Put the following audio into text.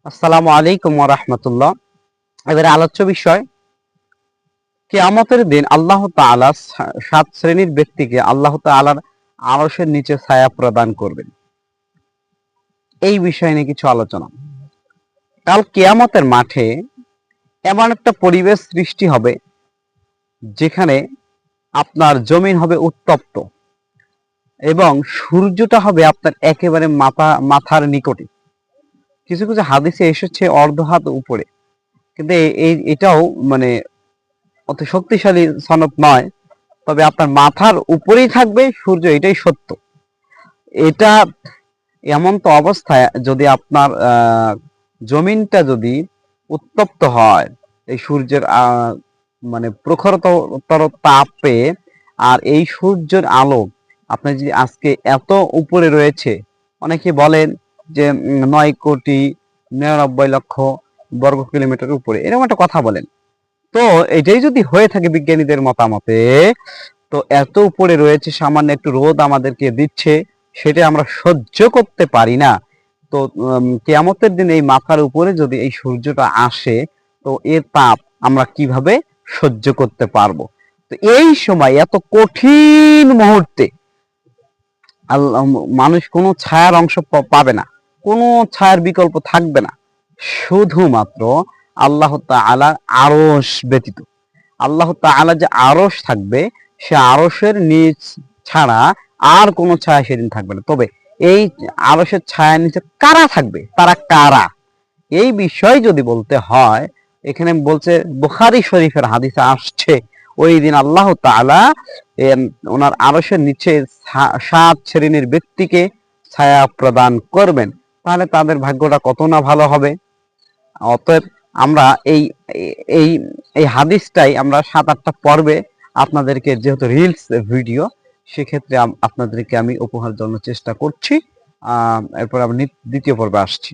আসসালামু আলাইকুম ওয়া রাহমাতুল্লাহ। এবারে আলোচ্য বিষয়, কিয়ামতের দিন আল্লাহ তাআলা সাত শ্রেণীর ব্যক্তিকে আল্লাহ তাআলার আরশের নিচে ছায়া প্রদান করবেন। এই বিষয় নিয়ে কিছু আলোচনা। কাল কিয়ামতের মাঠে এমন একটা পরিবেশ সৃষ্টি হবে যেখানে আপনার জমিন হবে উত্তপ্ত এবং সূর্যটা হবে আপনার একেবারে মাথার নিকটে। কিছু কিছু হাদিসে এসেছে অর্ধ হাত উপরে, কিন্তু এটাও মানে অত শক্তিশালী সনদ নয়। তবে আপনার মাথার উপরেই থাকবে সূর্য, এটাই সত্য। এটা এমন তো অবস্থায় যদি আপনার জমিনটা যদি উত্তপ্ত হয় এই সূর্যের মানে প্রখরতর তাপে, আর এই সূর্যের আলো আপনার যদি আজকে এত উপরে রয়েছে, অনেকে বলেন যে 9,99,00,000 বর্গ কিলোমিটার উপরে, এরকম একটা কথা বলেন। তো এটাই যদি হয়ে থাকে বিজ্ঞানীদের মতামতে, তো এত উপরে রয়েছে, সামান্য একটু রোদ আমাদেরকে দিচ্ছে, সেটা আমরা সহ্য করতে পারি না। তো কিয়ামতের দিন এই মাথার উপরে যদি এই সূর্যটা আসে, তো এর তাপ আমরা কিভাবে সহ্য করতে পারবো? তো এই সময় এত কঠিন মুহূর্তে মানুষ কোনো ছায়ার অংশ পাবে না, কোনো ছায়ার বিকল্প থাকবে না, শুধুমাত্র আল্লাহ তাআলার আরশ ব্যতীত। আল্লাহ তাআলা যে আরশ থাকবে, সে আরশের নিচ ছাড়া আর কোনো ছায়া সেদিন থাকবে না। তবে এই আরশের ছায়ার নিচে কারা থাকবে, তারা কারা, এই বিষয় যদি বলতে হয়, এখানে বলছে বুখারী শরীফের হাদিসে আসছে, ওই দিন আল্লাহ তাআলা ওনার আরশের নিচে 7 শ্রেণীর ব্যক্তিকে ছায়া প্রদান করবেন। তাহলে তাদের ভাগ্যটা কত না ভালো হবে। অতএব আমরা এই এই এই হাদিসটাই আমরা 7-8টা পর্বে আপনাদেরকে, যেহেতু রিলস ভিডিও, সেক্ষেত্রে আপনাদেরকে আমি উপহার দেওয়ার চেষ্টা করছি। এরপর আমি দ্বিতীয় পর্বে আসছি।